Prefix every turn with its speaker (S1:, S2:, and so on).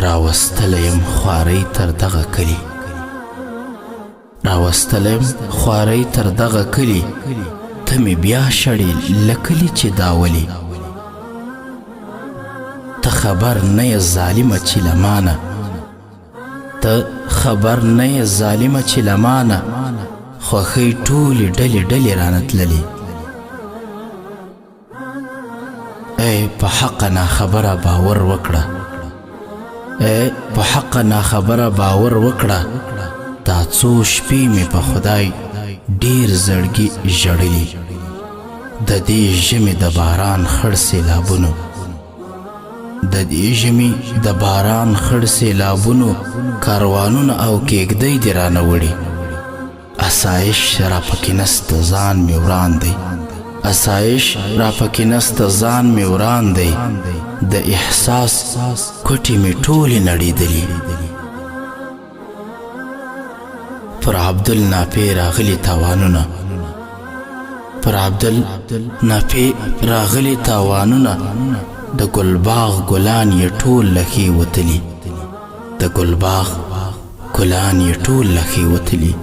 S1: راوستلیم خواری تر دغه کلی راوستلیم خواری تر دغه کلی ته می بیا شړې لکلی چې داولی ته خبر نه ظالمه چې لمانه ته خبر نه ظالمه چې لمانه خوښۍ ټولې ډلې ډلې رانه تللې ای په حق ناخبره باور وکړه ای په حق ناخبره باور وکړه دا څو شپې مې په خدای ډېر زړګي ژړلي د دې ژمي د باران خړ سیلابونو د دې ژمي د باران خړ سیلابونو کاروانونه او کېږدۍ دې رانه وړي اسایش را پکې نسته ځان مې وران دی اسایش را پکې نسته ځان مې وران دی د احساس کوټې مې ټولې نړېدلي پر عبدالناپې راغلي تاوانونه پر عبدالناپې راغلي تاوانونه د ګلباغ ګلان یې ټول لخې وتلي د ګلباغ ګلان یې ټول لخې وتلي